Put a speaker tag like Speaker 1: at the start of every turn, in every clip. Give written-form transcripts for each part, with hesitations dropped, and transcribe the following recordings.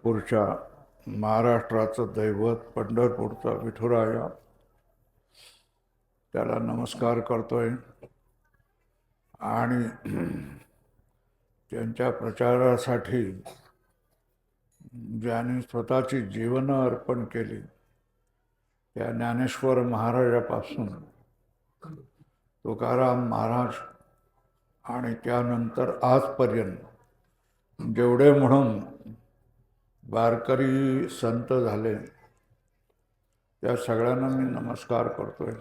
Speaker 1: पंढरपूरच्या महाराष्ट्राचं दैवत पंढरपूरचा विठुराया त्याला नमस्कार करतोय आणि त्यांच्या प्रचारासाठी ज्यांनी स्वतःची जीवनं अर्पण केली त्या ज्ञानेश्वर महाराजापासून तुकाराम महाराज आणि त्यानंतर आजपर्यंत जेवढे म्हणून वारकरी संत झाले त्या सगळ्यांना मी नमस्कार करतोय.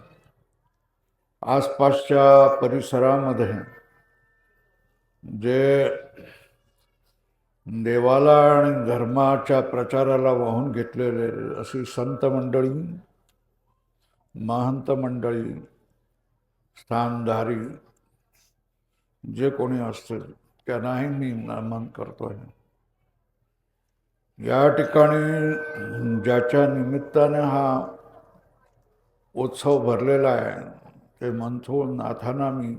Speaker 1: आसपासच्या परिसरामध्ये जे देवाला आणि धर्माच्या प्रचाराला वाहून घेतलेले अशी संत मंडळी, महंत मंडळी, स्थानधारी जे कोणी असतील त्यांनाही मी नमन करतोय. या ठिकाणी ज्याच्या निमित्ताने हा उत्सव भरलेला आहे ते मंथूर नाथांना मी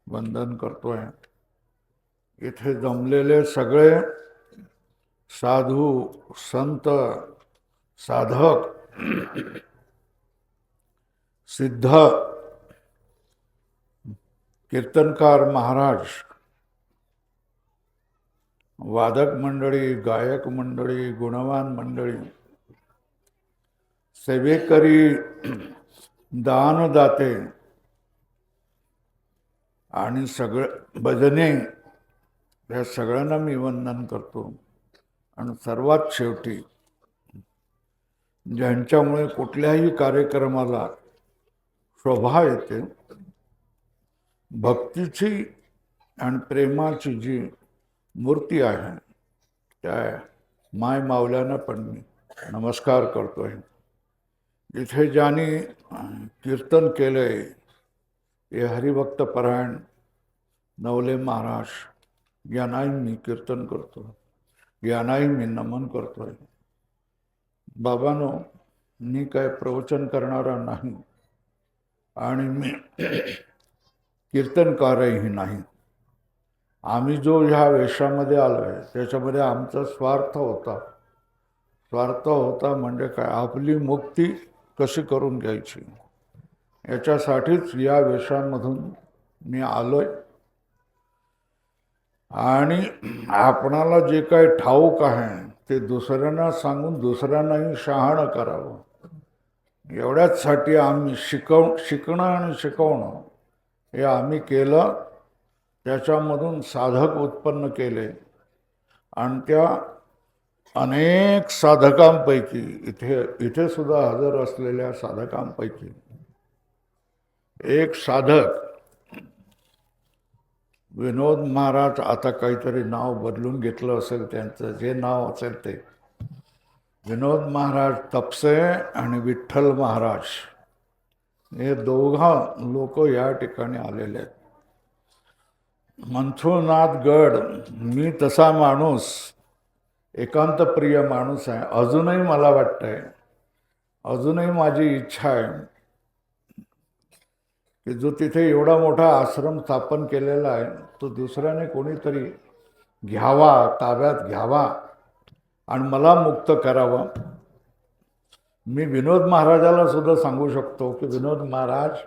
Speaker 1: वंदन करतोय. इथे जमलेले सगळे साधू संत साधक सिद्ध कीर्तनकार महाराज, वादक मंडळी, गायक मंडळी, गुणवान मंडळी, सेवेकरी, दानदाते आणि सगळे भजने या सगळ्यांना मी वंदन करतो. आणि सर्वात शेवटी ज्यांच्यामुळे कुठल्याही कार्यक्रमाला शोभा येते, भक्तीची आणि प्रेमाची जी मूर्ती आहे त्या माय माऊल्यांना पण मी नमस्कार करतोय. इथे ज्यांनी कीर्तन केलंय हे हरिभक्त परायण नवले महाराज यांनाही मी कीर्तन करतो, यांनाही मी नमन करतोय. बाबांनो, मी काय प्रवचन करणारा नाही आणि मी कीर्तनकारही नाही. आम्ही जो ह्या वेशामध्ये आलोय त्याच्यामध्ये आमचा स्वार्थ होता म्हणजे काय, आपली मुक्ती कशी करून घ्यायची याच्यासाठीच या वेशांमधून मी आलोय. आणि आपणाला जे काही ठाऊक आहे ते दुसऱ्यांना सांगून दुसऱ्यांनाही शहाणं करावं एवढ्याचसाठी आम्ही शिकणं आणि शिकवणं हे आम्ही केलं. त्याच्यामधून साधक उत्पन्न केले आणि त्या अनेक साधकांपैकी इथे सुद्धा हजर असलेल्या साधकांपैकी एक साधक विनोद महाराज, आता काहीतरी नाव बदलून घेतलं असेल, त्यांचं जे नाव असेल ते विनोद महाराज तपसे आणि विठ्ठल महाराज हे दोघा लोक या ठिकाणी आलेले आहेत. मंथुरनाथ गड, मी तसा माणूस एकांतप्रिय माणूस आहे. अजूनही मला वाटतंय, अजूनही माझी इच्छा आहे की जो तिथे एवढा मोठा आश्रम स्थापन केलेला आहे तो दुसऱ्याने कोणीतरी घ्यावा, ताब्यात घ्यावा आणि मला मुक्त करावं. मी विनोद महाराजाला सुद्धा सांगू शकतो की विनोद महाराज,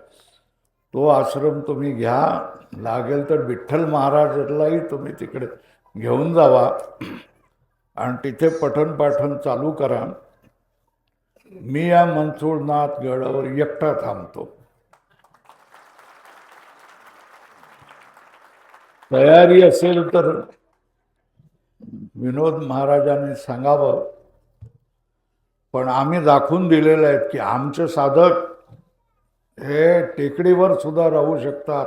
Speaker 1: तो आश्रम तुम्ही घ्या, लागेल तर विठ्ठल महाराजालाही तुम्ही तिकडे घेऊन जावा आणि तिथे पठण पाठन चालू करा. मी या मंथुरनाथ गडावर एकटा थांबतो. तयारी असेल तर विनोद महाराजांनी सांगावं. पण आम्ही दाखवून दिलेलं आहे की आमचे साधक हे टेकडीवर सुद्धा राहू शकतात,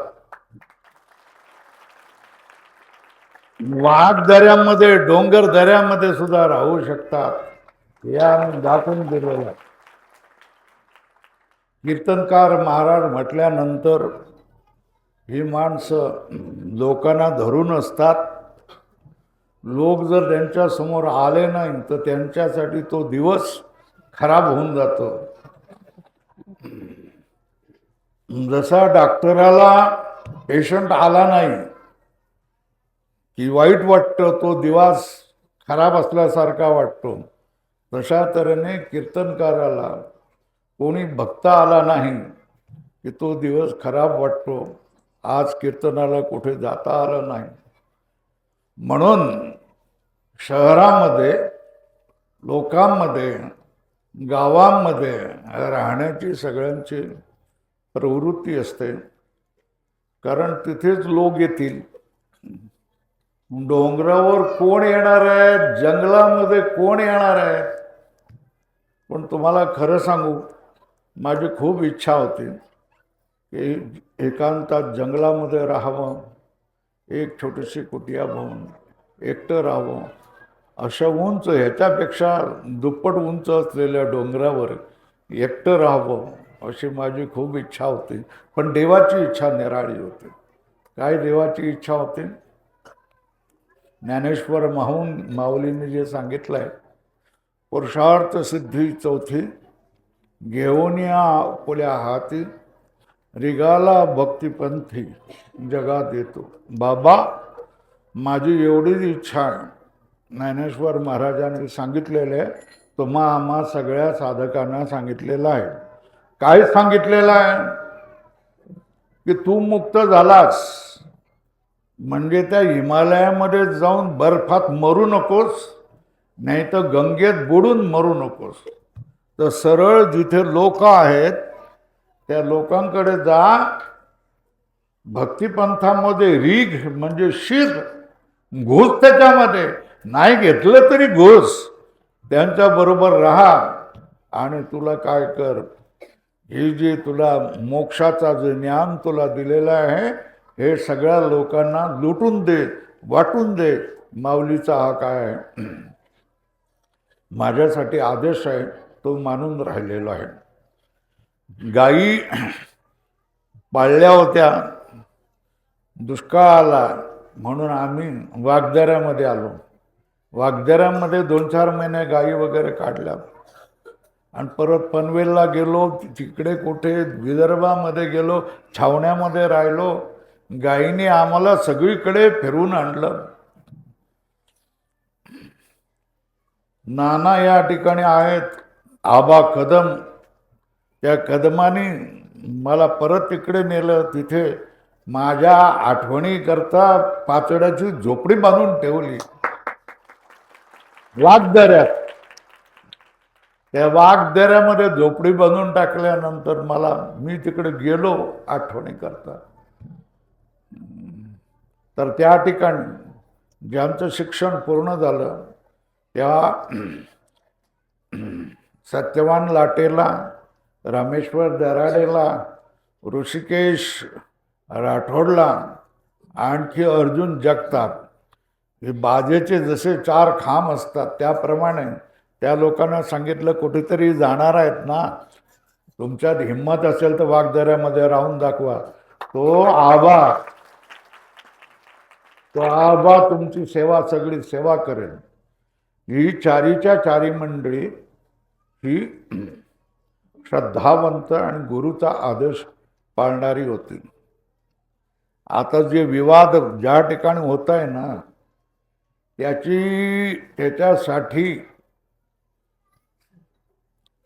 Speaker 1: वाघ दऱ्यामध्ये, डोंगर दऱ्यामध्ये सुद्धा राहू शकतात, हे आम्ही दाखवून दिलेलं आहे. कीर्तनकार महाराज म्हटल्यानंतर ही माणसं लोकांना धरून असतात. लोक जर त्यांच्या समोर आले नाही तर त्यांच्यासाठी तो दिवस खराब होऊन जातो. जसा डॉक्टराला पेशंट आला नाही की वाईट वाटतं, तो दिवस खराब असल्यासारखा वाटतो. तशा तऱ्हेने कीर्तनकाराला कोणी भक्त आला नाही की तो दिवस खराब वाटतो. आज कीर्तनाला कुठे जाता आलं नाही. म्हणून शहरामध्ये, लोकांमध्ये, गावांमध्ये राहण्याची सगळ्यांची प्रवृत्ती असते. कारण तिथेच लोक येतील. डोंगरावर कोण येणार आहे, जंगलामध्ये कोण येणार आहे. पण तुम्हाला खरं सांगू, माझी खूप इच्छा होती की एकांतात जंगलामध्ये राहावं, एक छोटीशी कुटिया घेऊन एकटं राहावं. अशा उंच, ह्याच्यापेक्षा दुप्पट उंच असलेल्या डोंगरावर एकटं राहावं अशी माझी खूप इच्छा होती. पण देवाची इच्छा निराळी होती. काय देवाची इच्छा होती? ज्ञानेश्वर माऊलींनी जे सांगितलं आहे, पुरुषार्थ सिद्धी चौथी, घेऊन या आपल्या हाती, रिगाला भक्तिपंथी जगात येतो. बाबा, माझी एवढीच इच्छा आहे. ज्ञानेश्वर महाराजांनी सांगितलेलं आहे, तुम्हा आम्हा सगळ्या साधकांना सांगितलेलं आहे. काय सांगितलेलं आहे? की तू मुक्त झालास म्हणजे त्या हिमालयामध्ये जाऊन बर्फात मरू नकोस, नाही तर गंगेत बुडून मरू नकोस. तर सरळ जिथे लोक आहेत त्या लोकांकडे जा. भक्तिपंथामध्ये रीघ म्हणजे शीघ, घुस त्याच्यामध्ये, नाही घेतलं तरी घुस, त्यांच्याबरोबर राहा. आणि तुला काय कर, हे जे तुला मोक्षाचा जे ज्ञान तुला दिलेलं आहे हे सगळ्या लोकांना लुटून दे, वाटून दे. माऊलीचा हा काय माझ्यासाठी आदेश आहे, तो मानून राहिलेला आहे. गायी पाळल्या होत्या, दुष्काळ आला म्हणून आम्ही वाघदऱ्यामध्ये आलो. वाघदऱ्यामध्ये 2-4 महिने गायी वगैरे काढल्या आणि परत पनवेलला गेलो, तिकडे कुठे विदर्भामध्ये गेलो, छावण्यामध्ये राहिलो. गायीने आम्हाला सगळीकडे फिरवून आणलं. नाना या ठिकाणी आहेत, आबा कदम, त्या कदमाने मला परत तिकडे नेलं. तिथे माझ्या आठवणीकरता पाचड्याची झोपडी बांधून ठेवली वाघदऱ्यात. त्या वाघदऱ्यामध्ये झोपडी बांधून टाकल्यानंतर मी तिकडे गेलो आठवणीकरता. तर त्या ठिकाणी ज्यांचं शिक्षण पूर्ण झालं त्या सत्यवान लाटेला, रामेश्वर दराडेला, ऋषिकेश राठोडला, आणखी अर्जुन जगताप, हे बाजेचे जसे 4 खांब असतात त्याप्रमाणे त्या लोकांना सांगितलं, कुठेतरी जाणार आहेत ना, तुमच्यात हिंमत असेल तर वाघदऱ्यामध्ये राहून दाखवा. तो आबा तुमची सगळी सेवा करेल. ही चारीच्या चारी मंडळी ही श्रद्धावंत आणि गुरुचा आदेश पाळणारी होती. आता जे विवाद ज्या ठिकाणी होत आहे ना, त्याच्यासाठी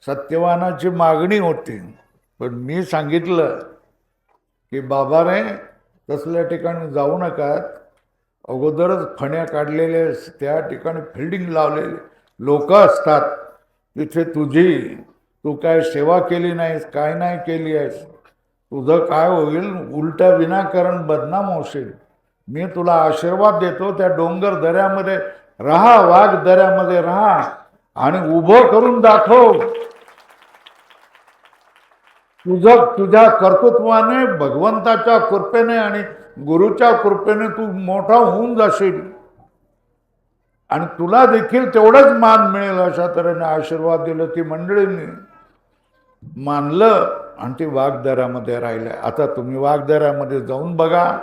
Speaker 1: सत्यवानाची मागणी होती. पण मी सांगितलं की बाबा रे, तसल्या ठिकाणी जाऊ नका. अगोदरच फण्या काढलेले, त्या ठिकाणी फिल्डिंग लावलेले लोक असतात. तिथे तू काय सेवा केली नाहीस, काय नाही केली आहेस, तुझं काय होईल, उलट्या विनाकारण बदनाम होशील. मी तुला आशीर्वाद देतो, त्या डोंगर दऱ्यामध्ये राहा, वाघ दऱ्यामध्ये राहा आणि उभं करून दाखव. तुझ्या कर्तृत्वाने, भगवंताच्या कृपेने आणि गुरुच्या कृपेने तू मोठा होऊन जाशील आणि तुला देखील तेवढाच मान मिळेल. अशा तऱ्हेने आशीर्वाद दिलं. ती मंडळींनी मानलं आणि ती वाघदऱ्यामध्ये राहिल्या. आता तुम्ही वाघदऱ्यामध्ये जाऊन बघा.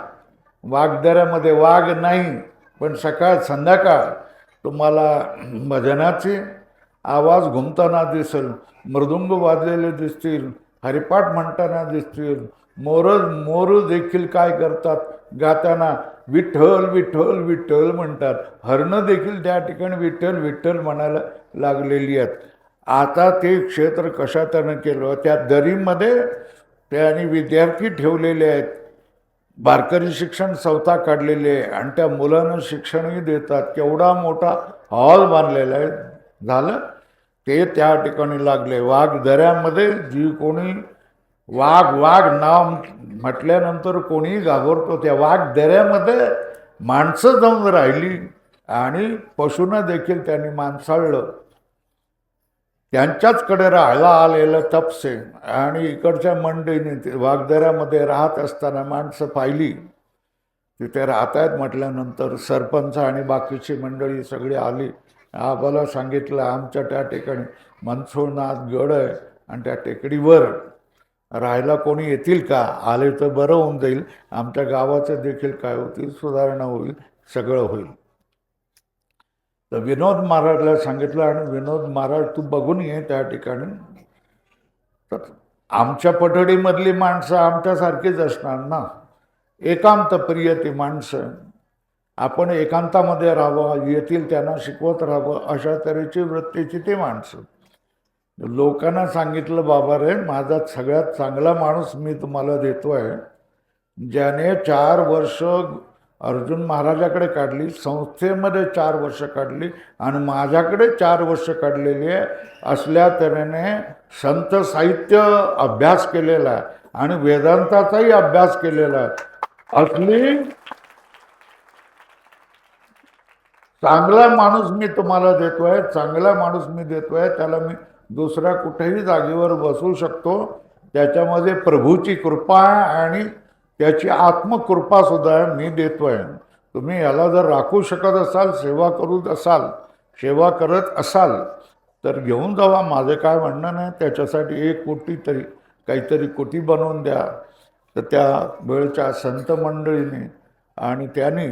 Speaker 1: वाघदऱ्यामध्ये वाघ नाही, पण सकाळ संध्याकाळ तुम्हाला भजनाचे आवाज घुमताना दिसेल, मृदुंग वाजलेले दिसतील, हरिपाठ म्हणताना दिसतील. मोर देखील काय करतात, गाताना विठ्ठल विठ्ठल विठ्ठल म्हणतात. हरणं देखील त्या ठिकाणी विठ्ठल विठ्ठल म्हणायला लागलेली आहेत. आता ते क्षेत्र कशा त्यानं केलं, त्या दरीमध्ये त्यांनी विद्यार्थी ठेवलेले आहेत, वारकरी शिक्षण संस्था काढलेली आहे आणि त्या मुलांना शिक्षणही देतात. केवढा मोठा हॉल बांधलेला आहे. झालं ते त्या ठिकाणी लागले. वाघ दऱ्यामध्ये जी कोणी वाघ वाघ नाव म्हटल्यानंतर कोणीही घाबरतो. त्या वाघ दऱ्यामध्ये माणसं जाऊन राहिली आणि पशूंना देखील त्यांनी माणसाळलं. त्यांच्याचकडे राहायला आलेलं तपसे आणि इकडच्या मंडळीने वाघदऱ्यामध्ये राहत असताना माणसं पाहिली. तिथे राहत आहेत म्हटल्यानंतर सरपंच आणि बाकीची मंडळी सगळी आली. आम्हाला सांगितलं आमच्या त्या ठिकाणी मनसोळनाथ गड आहे आणि त्या टेकडीवर राहायला कोणी येतील का, आले तर बरं होऊन जाईल, आमच्या गावाचं देखील काय होतील, सुधारणा होईल, सगळं होईल. तर विनोद महाराजला सांगितलं आणि विनोद महाराज तू बघून ये त्या ठिकाणी. तर आमच्या पठडीमधली माणसं आमच्यासारखीच असणार ना, एकांत प्रिय ती माणसं, आपण एकांतामध्ये राहावं, येतील त्यांना शिकवत राहावं, अशा तऱ्हेची वृत्तीची ती माणसं. लोकांना सांगितलं बाबा रे, माझा सगळ्यात चांगला माणूस मी तुम्हाला देतोय, ज्याने 4 वर्ष अर्जुन महाराजाकडे काढली, संस्थेमध्ये 4 वर्ष काढली आणि माझ्याकडे 4 वर्ष काढलेली आहे, असल्या तऱ्हेने संत साहित्य अभ्यास केलेला आहे आणि वेदांताचाही अभ्यास केलेला आहे, असली चांगला माणूस मी तुम्हाला देतोय, चांगला माणूस मी देतोय. त्याला मी दुसऱ्या कुठेही जागेवर बसवू शकतो. त्याच्यामध्ये प्रभूची कृपा आहे आणि त्याची आत्मकृपा सुद्धा आहे, मी देतोय. तुम्ही याला जर राखू शकत असाल, सेवा सेवा करत असाल तर घेऊन जावा, माझे काय म्हणणं नाही. त्याच्यासाठी 1 कोटी तरी काहीतरी कोटी बनवून द्या. तर त्या वेळच्या संत मंडळीने आणि त्यांनी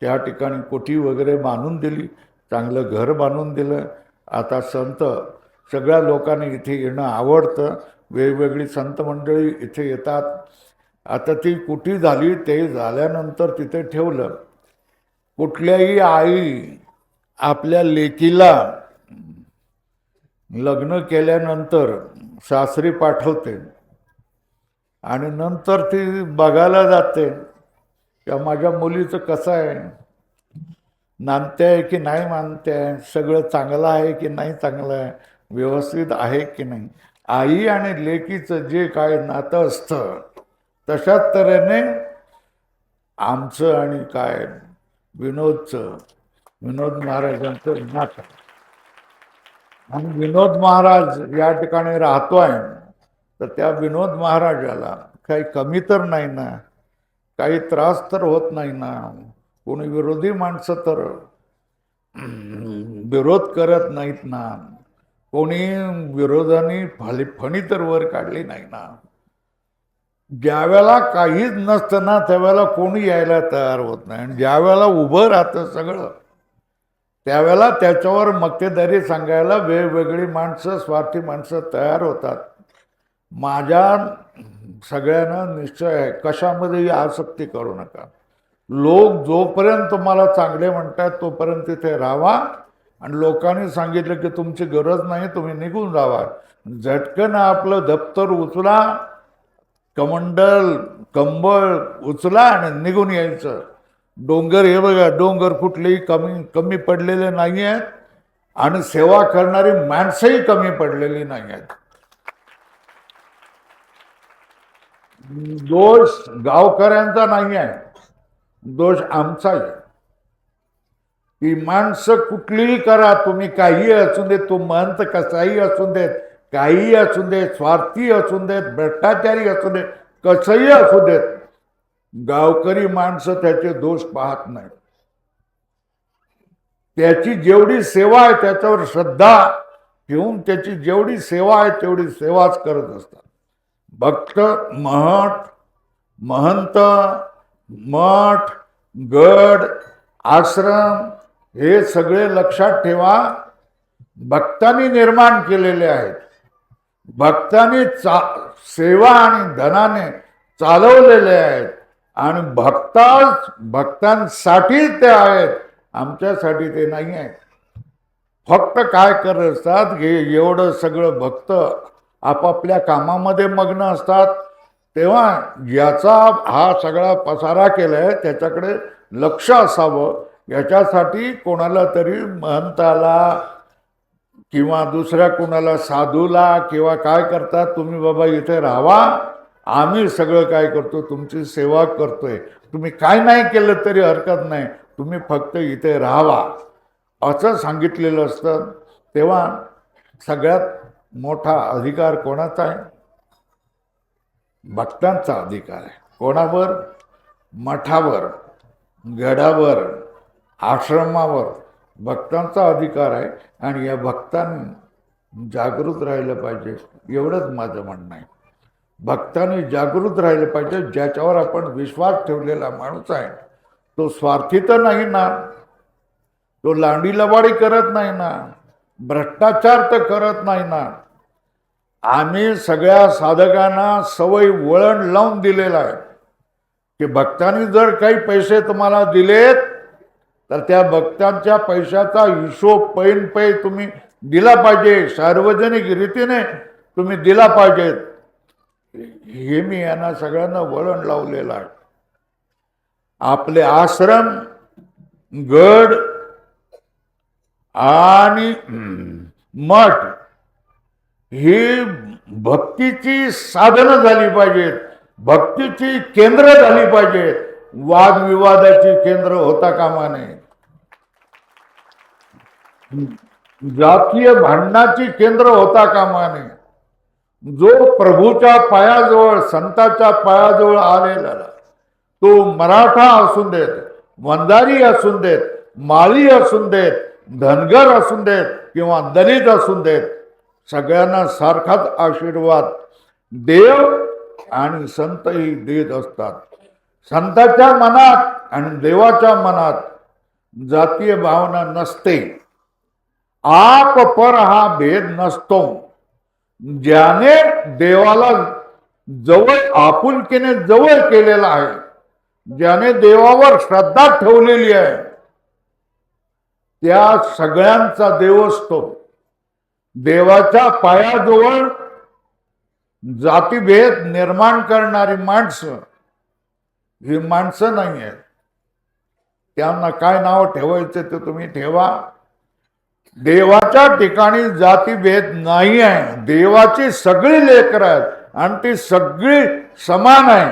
Speaker 1: त्या ठिकाणी कोठी वगैरे बांधून दिली, चांगलं घर बांधून दिलं. आता संत सगळ्या लोकांनी इथे येणं आवडतं, वेगवेगळी संत मंडळी इथे येतात. आता ती कुठी झाली, ते झाल्यानंतर तिथे ठेवलं. कुठल्याही आई आपल्या लेकीला लग्न केल्यानंतर सासरी पाठवते आणि नंतर ती बघायला जाते का माझ्या मुलीचं कसं आहे, मानते आहे की नाही मानते आहे, सगळं चांगलं आहे की नाही चांगलं आहे, व्यवस्थित आहे की नाही. आई आणि लेकीचं जे काय नातं असतं तशाच तऱ्हेने आमचं आणि काय विनोद महाराजांचं नातं. आणि विनोद महाराज या ठिकाणी राहतोय तर त्या विनोद महाराजाला काही कमी तर नाही ना, काही त्रास तर होत नाही ना, कोणी विरोधी माणसं तर विरोध करत नाहीत ना, कोणी विरोधाने फणी तर वर काढली नाही ना. ज्यावेळेला काहीच नसतं ना त्यावेळेला कोणी यायला तयार होत नाही आणि ज्यावेळेला उभं राहतं सगळं त्यावेळेला त्याच्यावर मक्तेदारी सांगायला वेगवेगळी माणसं, स्वार्थी माणसं तयार होतात. माझ्या सगळ्यांना निश्चय आहे, कशामध्येही आसक्ती करू नका. लोक जोपर्यंत तुम्हाला चांगले म्हणतात तोपर्यंत तिथे राहावा आणि लोकांनी सांगितलं की तुमची गरज नाही, तुम्ही निघून जावा, झटकन आपलं दप्तर उचला, कमंडल कंबळ उचला आणि निघून यायचं. डोंगर हे बघा, डोंगर कुठलेही कमी पडलेले नाही आहेत आणि सेवा करणारी माणसंही कमी पडलेली नाही आहेत. दोष गावकऱ्यांचा नाही आहे, दोष आमचा आहे. ती माणसं कुठलीही करा, तुम्ही काही असू देत, तो महंत कसाही असू देत, काहीही असू देत, स्वार्थी असू देत, भ्रष्टाचारी असू देत, कसंही असू देत, गावकरी माणसं त्याचे दोष पाहत नाहीत. त्याची जेवढी सेवा आहे त्याच्यावर श्रद्धा ठेवून त्याची जेवढी सेवा आहे तेवढी सेवाच करत असतात. भक्त, महंत, मठ, गड, आश्रम हे सगळे लक्षात ठेवा, भक्तांनी निर्माण केलेले आहेत. भक्तांनी सेवा आणि धनाने चालवलेले आहेत. आणि भक्तांसाठी ते आहेत, आमच्यासाठी ते नाही आहे. फक्त काय करत असतात हे एवढं सगळं भक्त आपापल्या कामामध्ये मग्न असतात, तेव्हा याचा हा सगळा पसारा केलाय त्याच्याकडे लक्ष असावं. याच्यासाठी कोणाला तरी महंताला किंवा दुसऱ्या कोणाला साधूला किंवा काय करतात, तुम्ही बाबा इथे राहावा, आम्ही सगळं काय करतो तुमची सेवा करतोय, तुम्ही काय नाही केलं तरी हरकत नाही, तुम्ही फक्त इथे राहावा असं सांगितलेलं असतं. तेव्हा सगळ्यात मोठा अधिकार कोणाचा आहे? भक्तांचा अधिकार आहे. कोणावर? मठावर, गडावर, आश्रमावर भक्तांचा अधिकार आहे. आणि या भक्तांनी जागृत राहिलं पाहिजे, एवढंच माझं म्हणणं आहे. भक्तांनी जागृत राहिलं पाहिजे. ज्याच्यावर आपण विश्वास ठेवलेला माणूस आहे तो स्वार्थी तर नाही ना, तो लांडी लबाडी करत नाही ना, भ्रष्टाचार तर करत नाही ना. आम्ही सगळ्या साधकांना सवय वळण लावून दिलेला आहे की भक्तांनी जर काही पैसे तुम्हाला दिलेत तर त्या भक्तांच्या पैशाचा हिशोब पैन पै तुम्ही दिला पाहिजे, सार्वजनिक रीतीने तुम्ही दिला पाहिजेत. हे मी यांना सगळ्यांना वळण लावलेलं आहे. आपले आश्रम, गड आणि मठ ही भक्तीची साधनं झाली पाहिजेत, भक्तीची केंद्र झाली पाहिजेत, वादविवादाची केंद्र होता कामा नये, जातीय भांडणाची केंद्र होता कामा नये. जो प्रभूच्या पायाजवळ, संतांच्या पायाजवळ आलेला, तो मराठा असून देत, वंजारी असून देत, माळी असून देत, धनगर असून देत किंवा दलित असून देत, सगळ्यांना सारखाच आशीर्वाद देव आणि संतही देत असतात. संतांच्या मनात आणि देवाच्या मनात जातीय भावना नसते. आप पर हा भेद नसतो. ज्याने देवाला जवळ आपुलकीने जवळ केलेला आहे, ज्याने देवावर श्रद्धा ठेवलेली आहे, त्या सगळ्यांचा देव असतो. देवाच्या पायाजवळ जातीभेद निर्माण करणारी माणसं ही माणसं नाही आहेत. त्यांना काय नाव ठेवायचं ते तुम्ही ठेवा. देवाच्या ठिकाणी जातीभेद नाही आहे. देवाची सगळी लेकरं आहेत आणि ती सगळी समान आहे.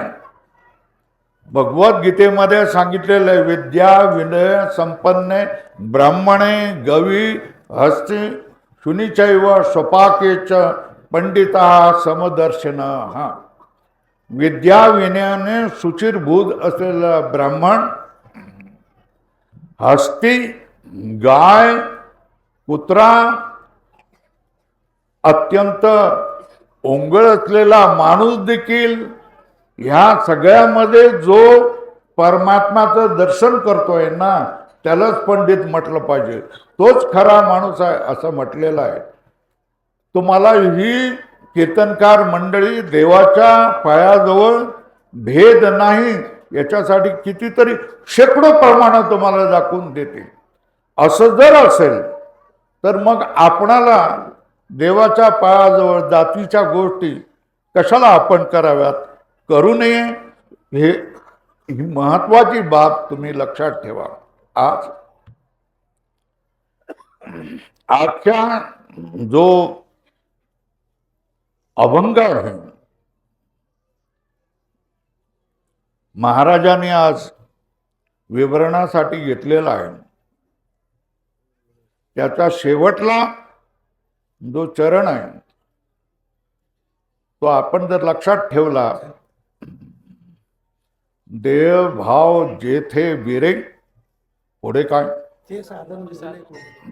Speaker 1: भगवद्गीतेमध्ये सांगितलेलं आहे, विद्या विनय संपन्ने ब्राह्मणे गवी हस्ती शुनिचैव स्वपाकेच पंडिता समदर्शन. हा, विद्या विनयाने सुचिरभूत असलेला ब्राह्मण, हस्ती गाय, कुत्रा, अत्यंत ओंगळ असलेला माणूस देखील, ह्या सगळ्यामध्ये जो परमात्माचं दर्शन करतोय ना, त्यालाच पंडित म्हटलं पाहिजे, तोच खरा माणूस आहे असं म्हटलेलं आहे. तुम्हाला ही कीर्तनकार मंडळी देवाच्या पायाजवळ भेद नाही याच्यासाठी कितीतरी शेकडो प्रमाणात तुम्हाला दाखवून देते. असं जर असेल तर मग आपणाला देवाच्या पायाजवळ जातीच्या गोष्टी कशाला आपण कराव्यात, करू नये. ही महत्वाची बाब तुम्ही लक्षात ठेवा. आजच्या जो अभंग आहे, महाराजांनी आज विवरणासाठी घेतलेला आहे, त्याचा शेवटला जो चरण आहे तो आपण जर लक्षात ठेवला, देव भाव जेथे विरे, पुढे काय,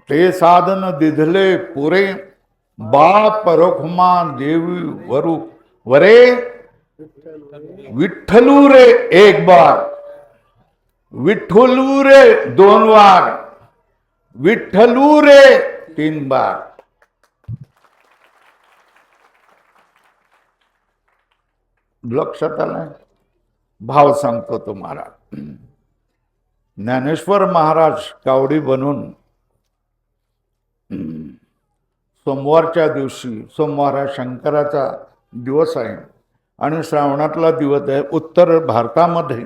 Speaker 1: ते साधन दिधले पुरे, बाप रखुमा देवी वरु वरे, विठ्ठलू रे एक बार, विठ्ठलू रे दोन बार, विठ्ठलू रे तीन बार. लक्षात आलं. भाव सांगतो तुम्हाला. ज्ञानेश्वर महाराज कावडी बनून सोमवारच्या दिवशी, सोमवार हा शंकराचा दिवस आहे आणि श्रावणातला दिवस आहे. उत्तर भारतामध्ये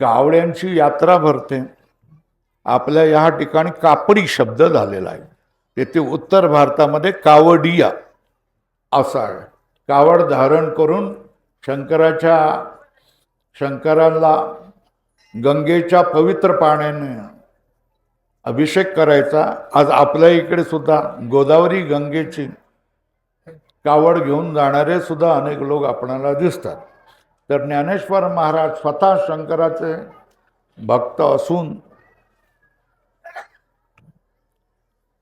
Speaker 1: कावड्यांची यात्रा भरते. आपल्या या ठिकाणी कापडी शब्द झालेला आहे. तेथे उत्तर भारतामध्ये कावडिया असा आहे. कावड धारण करून शंकराला गंगेच्या पवित्र पाण्याने अभिषेक करायचा. आज आपल्या इकडे सुद्धा गोदावरी गंगेची कावड घेऊन जाणारे सुद्धा अनेक लोक आपणाला दिसतात. तर ज्ञानेश्वर महाराज स्वतः शंकराचे भक्त असून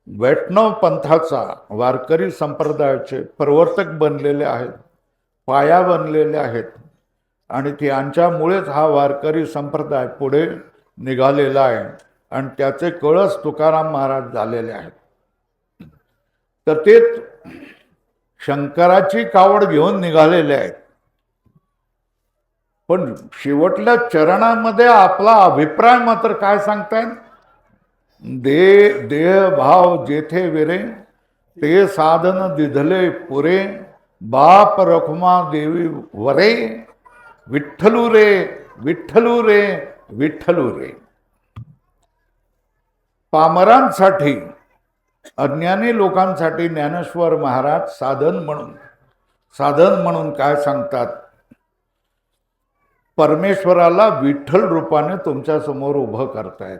Speaker 1: वैष्णव पंथाचा, वारकरी संप्रदायाचे प्रवर्तक बनलेले आहेत, पाया बनलेले आहेत आणि त्यांच्यामुळेच हा वारकरी संप्रदाय पुढे निघालेला आहे आणि त्याचे कळस तुकाराम महाराज झालेले आहेत. तर ते शंकराची कावड घेऊन निघालेले आहेत. पण शेवटल्या चरणामध्ये आपला अभिप्राय मात्र काय सांगतायत? देह भाव जेथे विरे ते साधन दिधले पुरे, बाप रखुमा देवी वरे, विठ्ठलू रे विठ्ठलू रे विठ्ठलू रे. पामरांसाठी, अज्ञानी लोकांसाठी ज्ञानेश्वर महाराज साधन म्हणून काय सांगतात? परमेश्वराला विठ्ठल रूपाने तुमच्या समोर उभं करतायत.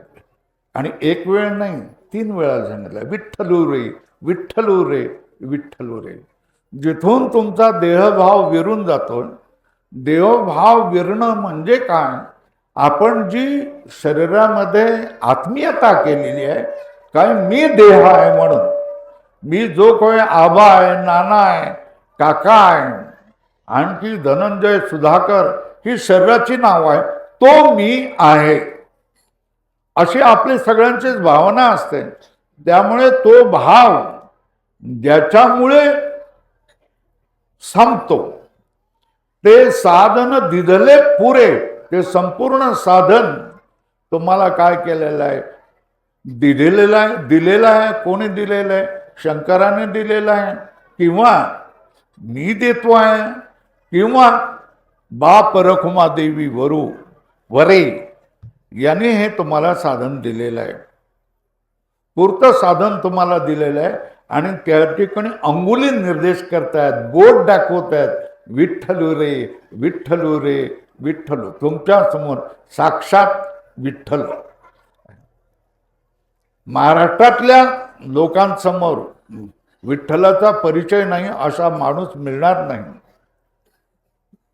Speaker 1: आणि एक वेळ नाही, 3 वेळा सांगितलं, विठ्ठलू रे विठ्ठलू रे विठ्ठलू रे. जिथून तुमचा देहभाव विरून जातो. देहभाव विरणं म्हणजे काय? आपण जी शरीरामध्ये आत्मीयता केलेली आहे, काय मी देह आहे म्हणून, मी जो कोणी आबा आहे, नाना आहे, काका आहे, आणखी धनंजय, सुधाकर ही शरीराची नाव आहे, तो मी आहे, अशी आपली सगळ्यांचीच भावना असते. त्यामुळे तो भाव ज्याच्यामुळे संपतो, ते साधन दिधले पुरे. ते संपूर्ण साधन तुम्हाला काय केलेलं आहे? दिलेलं आहे. कोणी दिलेलं आहे? शंकराने दिलेलं आहे, किंवा मी देतो आहे, किंवा बाप रखुमा देवी वरे याने हे तुम्हाला साधन दिलेलं आहे. पुरतं साधन तुम्हाला दिलेलं आहे. आणि त्या ठिकाणी अंगुली निर्देश करतायत, बोट दाखवतायत, विठ्ठलू रे विठ्ठलू रे विठ्ठलू. तुमच्या समोर साक्षात विठ्ठल. महाराष्ट्रातल्या लोकांसमोर विठ्ठलाचा परिचय नाही असा माणूस मिळणार नाही.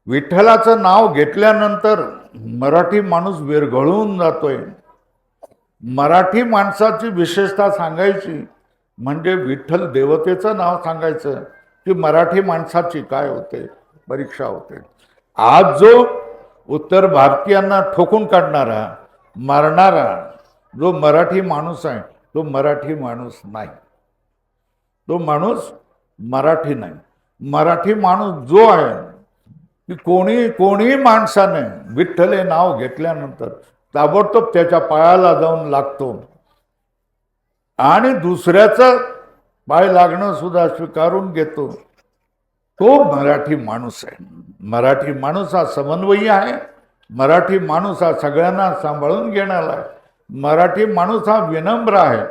Speaker 1: विठ्ठलाचं नाव घेतल्यानंतर मराठी माणूस विरघळून जातोय. मराठी माणसाची विशेषता सांगायची म्हणजे विठ्ठल देवतेचं नाव सांगायचं की मराठी माणसाची काय होते? परीक्षा होते. आज जो उत्तर भारतीयांना ठोकून काढणारा, मारणारा जो मराठी माणूस आहे, तो मराठी माणूस नाही. तो माणूस मराठी नाही. मराठी माणूस जो आहे की कोणी माणसाने विठ्ठल हे नाव घेतल्यानंतर ताबडतोब त्याच्या पायाला जाऊन लागतो आणि दुसऱ्याचं पाय लागणं सुद्धा स्वीकारून घेतो. तो मराठी माणूस आहे. मराठी माणूस हा समन्वयी आहे. मराठी माणूस हा सगळ्यांना सांभाळून घेणारा आहे. मराठी माणूस हा विनम्र आहे.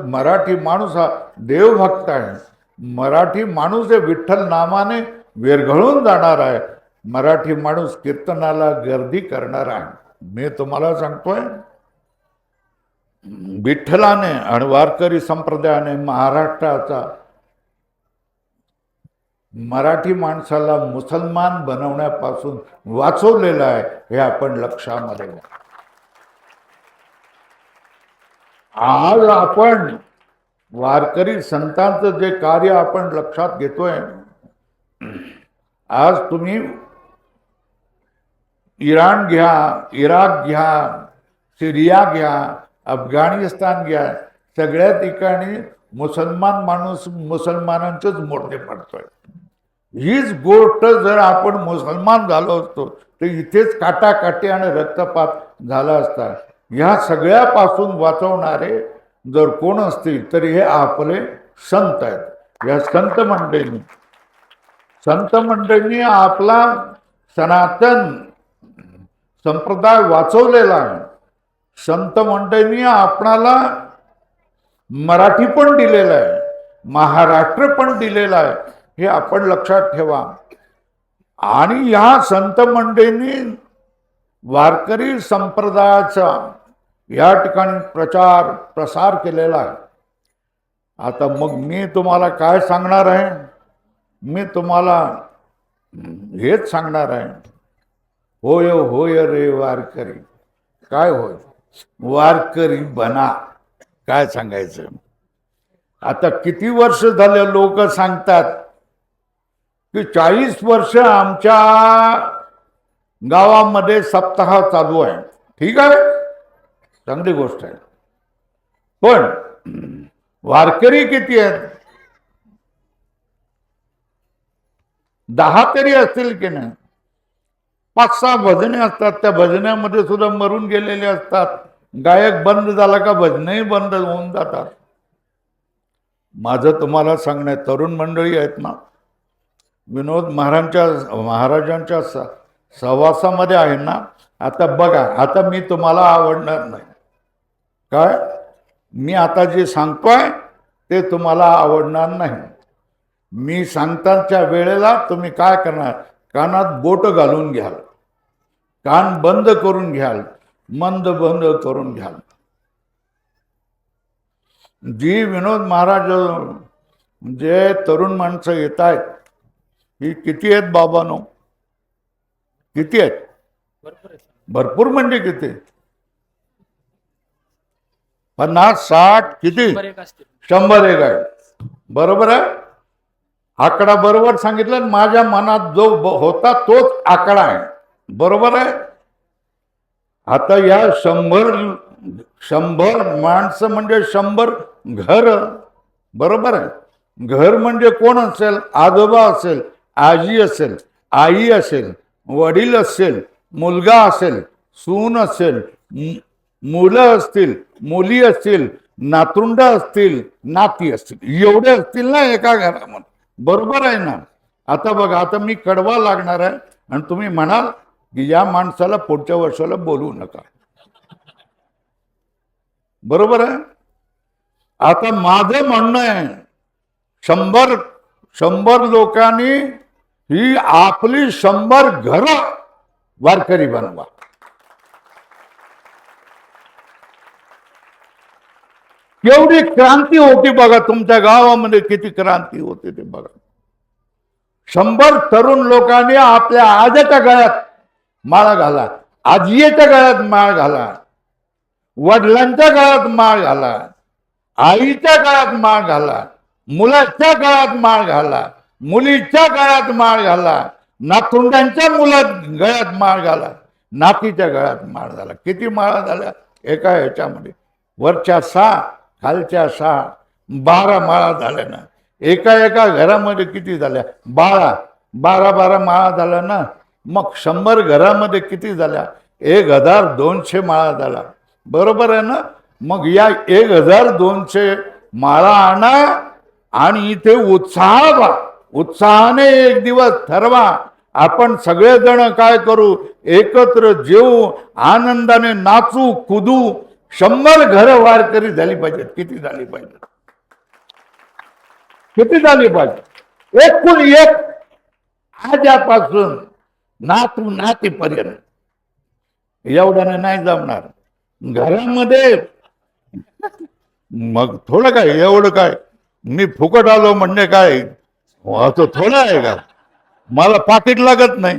Speaker 1: मराठी माणूस हा देवभक्त आहे. मराठी माणूस हे विठ्ठल नामाने विरघळून जाणार आहे. मराठी माणूस कीर्तनाला गर्दी करणार आहे. मी तुम्हाला सांगतोय, विठ्ठलाने आणि वारकरी संप्रदायाने महाराष्ट्राचा मराठी माणसाला मुसलमान बनवण्यापासून वाचवलेलं आहे, हे आपण लक्षामध्ये घ्या. आज आपण वारकरी संतांचं जे कार्य आपण लक्षात घेतोय, आज तुम्ही इराण घ्या, इराक घ्या, सिरिया घ्या, अफगाणिस्तान घ्या, सगळ्या ठिकाणी मुसलमान माणूस मुसलमानांचेच मोडते पडतोय. हीच गोष्ट जर आपण मुसलमान झालो असतो तर इथेच काटाकाटी आणि रक्तपात झाला असता. ह्या सगळ्यापासून वाचवणारे जर कोण असतील तर हे आपले संत आहेत. या संत मंडळींनी आपला सनातन संप्रदाय वाचवलेला आहे. संत मंडळींनी आपणाला मराठी पण दिलेलं आहे, महाराष्ट्र पण दिलेला आहे, हे आपण लक्षात ठेवा. आणि या संत मंडळींनी वारकरी संप्रदायाचा या ठिकाणी प्रचार प्रसार केलेला आहे. आता मग मी तुम्हाला काय सांगणार आहे? मी तुम्हाला हेच सांगणार आहे, होय होय रे वारकरी. काय होय? वारकरी बना. काय सांगायचं? आता किती वर्ष झाले लोक सांगतात की 40 वर्ष आमच्या गावामध्ये सप्ताह चालू आहे. ठीक आहे, चांगली गोष्ट आहे. पण वारकरी किती आहेत? 10 तरी असतील की नाही? 5-6 भजने असतात, त्या भजन्यामध्ये सुद्धा मरून गेलेले असतात. गायक बंद झाला का भजनही बंद होऊन जातात. माझं तुम्हाला सांगणं, तरुण मंडळी आहेत ना, विनोद महाराजांच्या सहवासामध्ये आहे ना. आता बघा, आता मी तुम्हाला आवडणार नाही. काय मी आता जे सांगतोय ते तुम्हाला आवडणार नाही. मी सांगताच्या वेळेला तुम्ही काय करणार? कानात बोट घालून घ्याल, कान बंद करून घ्याल, मंद बंद करून घ्याल. जी विनोद महाराज जे तरुण माणसं येत आहेत, ही किती आहेत बाबांनो? किती आहेत? भरपूर. म्हणजे किती? 50-60 किती? 100 आहे. बरोबर आहे. आकडा बरोबर सांगितलं. माझ्या मनात जो होता तोच आकडा आहे. बरोबर आहे. आता या 100 माणसं म्हणजे 100 घर. बरोबर आहे. घर म्हणजे कोण असेल? आजोबा असेल, आजी असेल, आई असेल, वडील असेल, मुलगा असेल, सून असेल, मुलं असतील, मुली असतील, नातरुंड असतील, नाती असतील. एवढे असतील ना एका घरामध्ये. बरोबर आहे ना. आता बघा, आता मी कडवा लागणार आहे आणि तुम्ही म्हणाल की या माणसाला पुढच्या वर्षाला बोलवू नका. बरोबर आहे. आता माझं म्हणणं आहे, 100 लोकांनी ही आपली 100 घरं वारकरी बनवा. एवढी क्रांती होती बघा. तुमच्या गावामध्ये किती क्रांती होती ते बघा. 100 तरुण लोकांनी आपल्या आजच्या गळ्यात माळ घाला, आजीच्या गळ्यात माळ घाला, वडिलांच्या गळ्यात माळ घाला, आईच्या गळ्यात माळ घाला, मुलाच्या गळ्यात माळ घाला, मुलीच्या गळ्यात माळ घाला, नातुंडांच्या गळ्यात माळ घाला, नातीच्या गळ्यात माळ घाला. किती माळा झाल्या एका ह्याच्यामध्ये? वरच्या 6, खालच्या 6, 12 माळा झाल्या ना. एका घरामध्ये किती झाल्या? 12 माळा झाल्या ना. मग 100 घरामध्ये किती झाल्या? 1200 माळा झाला. बरोबर आहे ना. मग या 1200 माळा आणा आणि इथे उत्साहाने एक दिवस ठरवा. आपण सगळेजण काय करू? एकत्र जेवू, आनंदाने नाचू, कुदू. 100 घरं वारकरी झाली पाहिजेत. किती झाली पाहिजे? किती झाली पाहिजे? एकूण एक, आजपासून नातू नातीपर्यंत. एवढ्याने नाही जमणार घरामध्ये. मग थोडं काय, एवढं काय मी फुकट आलो म्हणजे काय असं थोडं आहे का? मला पाकिट लागत नाही.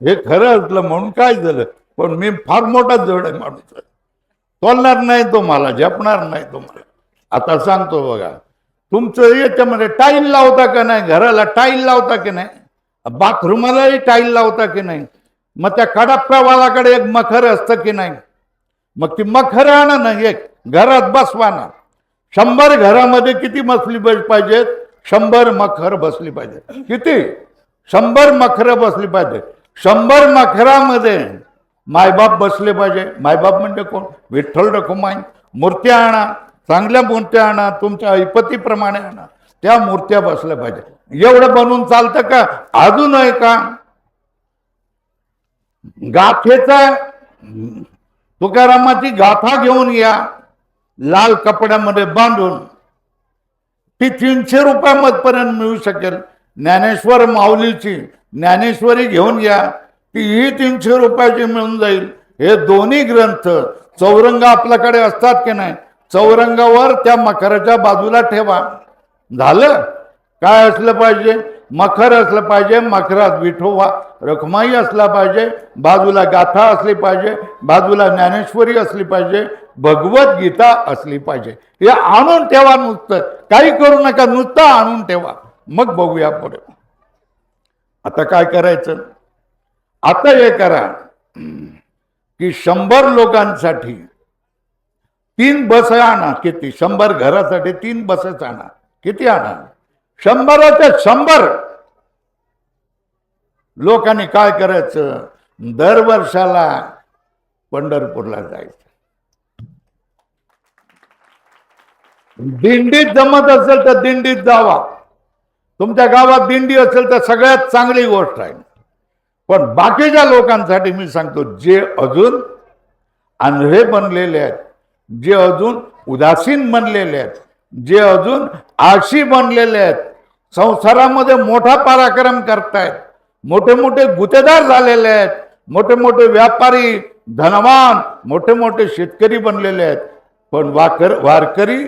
Speaker 1: हे खरं असलं म्हणून काय झालं, पण मी फार मोठा जड आहे माणूस. तोलणार नाही तो, मला झेपणार नाही तुम्हाला. आता सांगतो बघा, तुमचं याच्यामध्ये टाईल लावता का नाही? घराला टाईल लावता की नाही? बाथरूमालाही टाईल लावता की नाही? मग त्या कडाप्पावालाकडे एक मखर असतं की नाही? मग ती मखर आणा ना, एक घरात बसवा ना. 100 घरामध्ये किती बसली पाहिजेत? 100 मखर बसली पाहिजे. किती? 100 मखरं बसली पाहिजे. 100 मखरामध्ये मायबाप बसले पाहिजे. मायबाप म्हणजे कोण? विठ्ठल रखुमाई. मूर्त्या आणा, चांगल्या मूर्त्या आणा, तुमच्या ऐपतीप्रमाणे आणा, त्या मूर्त्या बसल्या पाहिजे. एवढं बनवून चालतं का? अजून आहे का? गाथेचा तुकारामाची गाथा घेऊन या, लाल कपड्यामध्ये बांधून. ती 300 रुपयापर्यंत मिळू शकेल. ज्ञानेश्वर माऊलीची ज्ञानेश्वरी घेऊन या, तीही 300 रुपयाची मिळून जाईल. हे दोन्ही ग्रंथ चौरंग आपल्याकडे असतात की नाही, चौरंगावर त्या मखराच्या बाजूला ठेवा. झालं. काय असलं पाहिजे? मखर असलं पाहिजे. मखरात विठोबा रखुमाई असला पाहिजे, बाजूला गाथा असली पाहिजे, बाजूला ज्ञानेश्वरी असली पाहिजे, भगवत गीता असली पाहिजे. हे आणून ठेवा. नुसतं काही करू नका, नुसतं आणून ठेवा. मग बघूया पुढे. आता काय करायचं? आता हे करा की 100 लोकांसाठी 3 बस आणा. किती? 100 घरासाठी 3 बसेस आणा. किती आणा? 100च्या 100 लोकांनी काय करायचं? दर वर्षाला पंढरपूरला जायचं. दिंडीत जमत असेल तर दिंडीत जावा. तुमच्या गावात दिंडी असेल तर सगळ्यात चांगली गोष्ट आहे. पण बाकीच्या लोकांसाठी मी सांगतो, जे अजून आंधळे बनलेले आहेत, जे अजून उदासीन बनलेले आहेत, जे अजून आळशी बनलेले आहेत, संसारामध्ये मोठा पराक्रम करतायत, मोठे मोठे गुतेदार झालेले आहेत, मोठे मोठे व्यापारी, धनवान, मोठे मोठे शेतकरी बनलेले आहेत, पण वारकरी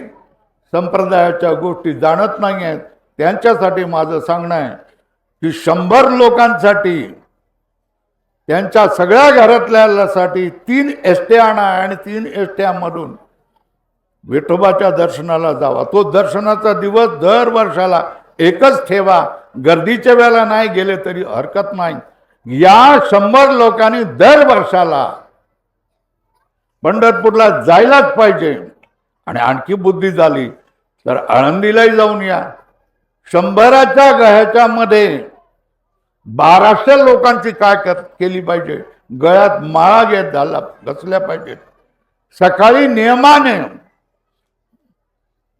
Speaker 1: संप्रदायाच्या गोष्टी जाणत नाही आहेत. त्यांच्यासाठी माझं सांगणं आहे की 100 लोकांसाठी, त्यांच्या सगळ्या घरातल्यासाठी 3 एसट्या आणा आणि 3 एसट्यामधून विठोबाच्या दर्शनाला जावा. तो दर्शनाचा दिवस दर वर्षाला एकच ठेवा. गर्दीच्या वेळेला नाही गेले तरी हरकत नाही. या 100 लोकांनी दर वर्षाला पंढरपूरला जायलाच पाहिजे. आणि आणखी बुद्धी झाली तर आळंदीलाही जाऊन या. 100च्या ह्याच्यामध्ये 1200 लोकांची काय केली पाहिजे? गळ्यात माळा घातल्या पाहिजेत. सकाळी नियमाने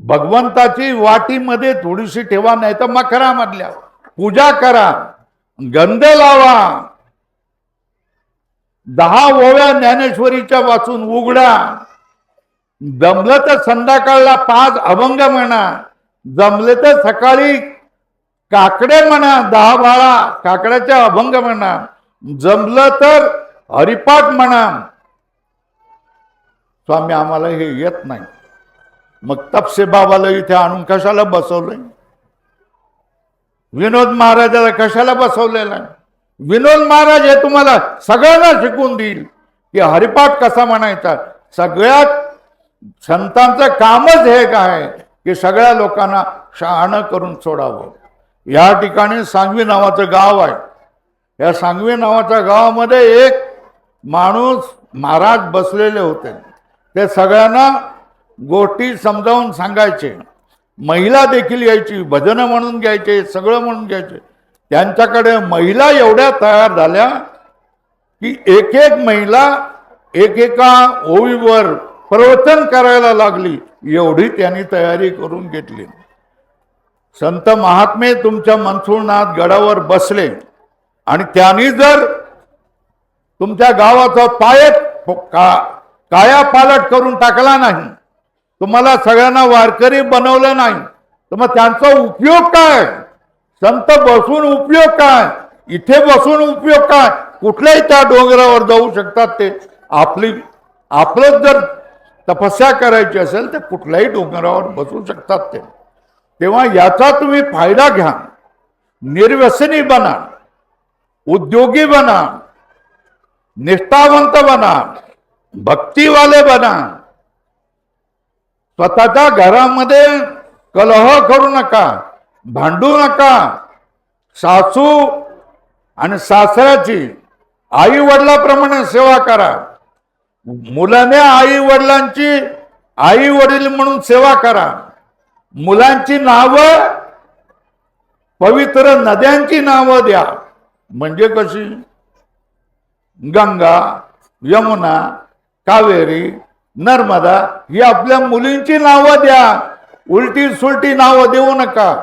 Speaker 1: भगवंताची वाटीमध्ये थोडीशी ठेवा, नाही तर मखरामधल्या पूजा करा, गंध लावा, 10 ओव्या ज्ञानेश्वरीच्या वाचून उघडा. जमलं तर संध्याकाळला 5 अभंग म्हणा, जमले तर सकाळी काकडे म्हणा, 10-12 काकड्याचे अभंग म्हणा, जमलं तर हरिपाठ म्हणा. स्वामी आम्हाला हे येत नाही. मग तपसे बाबाला इथे आणून कशाला बसवलंय? विनोद महाराजाला कशाला बसवलेला? विनोद महाराज हे तुम्हाला सगळ्यांना शिकवून देईल की हरिपाठ कसा म्हणायचा. सगळ्यात संतांचं कामच हे काय की सगळ्या लोकांना शहाणं करून सोडावं. या ठिकाणी सांगवी नावाचं गाव आहे. या सांगवी नावाच्या गावामध्ये एक माणूस महाराज बसलेले होते. ते सगळ्यांना गोष्टी समजावून सांगायचे. महिला देखील यायची, भजनं म्हणून घ्यायचे, सगळं म्हणून घ्यायचे. त्यांच्याकडे महिला एवढ्या तयार झाल्या की एक एक महिला एकेका ओळीवर प्रवचन करायला लागली. एवढी त्यांनी तयारी करून घेतली. संत महात्मे तुमच्या मनसूरनाथ गडावर बसले आणि त्यांनी जर तुमच्या गावाचा काया पालट करून टाकला नाही, तुम्हाला सगळ्यांना वारकरी बनवलं नाही, तर मग त्यांचा उपयोग काय? संत बसून उपयोग काय? इथे बसून उपयोग काय? कुठल्याही त्या डोंगरावर जाऊ शकतात ते. आपलं जर तपस्या करायची असेल तर कुठल्याही डोंगरावर बसू शकतात ते. तेव्हा याचा तुम्ही फायदा घ्या. निर्व्यसनी बना, उद्योगी बना, निष्ठावंत बना, भक्तिवाले बना. स्वतःच्या घरामध्ये कलह करू नका, भांडू नका. सासू आणि सासऱ्याची आई वडिलाप्रमाणे सेवा करा. मुलाने आई वडिलांची आई वडील म्हणून सेवा करा. मुलांची नावं पवित्र नद्यांची नावं द्या. म्हणजे कशी? गंगा, यमुना, कावेरी, नर्मदा ही आपल्या मुलींची नावं द्या. उलटी सुलटी नावं देऊ नका.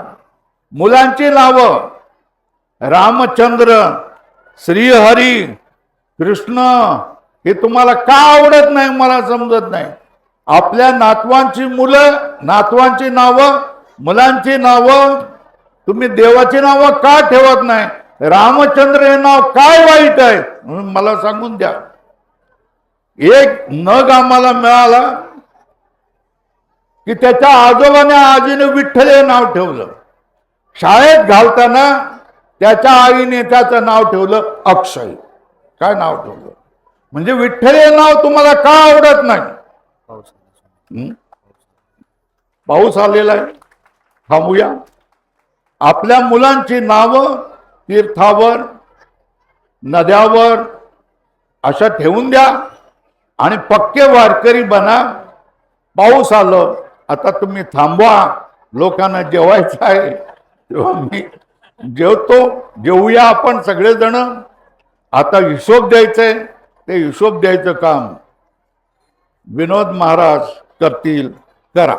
Speaker 1: मुलांची नावं रामचंद्र, श्रीहरी, कृष्ण हे तुम्हाला का आवडत नाही मला समजत नाही. आपल्या नातवांची मुलं, नातवांची नावं, मुलांची नावं तुम्ही देवाची नावं का ठेवत नाही? रामचंद्र हे नाव काय वाईट आहे म्हणून मला सांगून द्या. एक नग आम्हाला मिळाला की त्याच्या आजोबाने आजीने विठ्ठल हे नाव ठेवलं. शाळेत घालताना त्याच्या आईने त्याचं नाव ठेवलं अक्षय. काय नाव ठेवलं? म्हणजे विठ्ठल हे नाव तुम्हाला का आवडत नाही? पाऊस आलेला आहे, थांबूया. आपल्या मुलांची नावं तीर्थावर, नद्यावर अशा ठेवून द्या आणि पक्के वारकरी बना. पाऊस आलं, आता तुम्ही थांबवा, लोकांना जेवायचं आहे. तेव्हा मी जेवतो, जेवूया आपण सगळेजण. आता हिशोब द्यायचंय, ते हिशोब द्यायचं काम विनोद महाराज करतील. करा.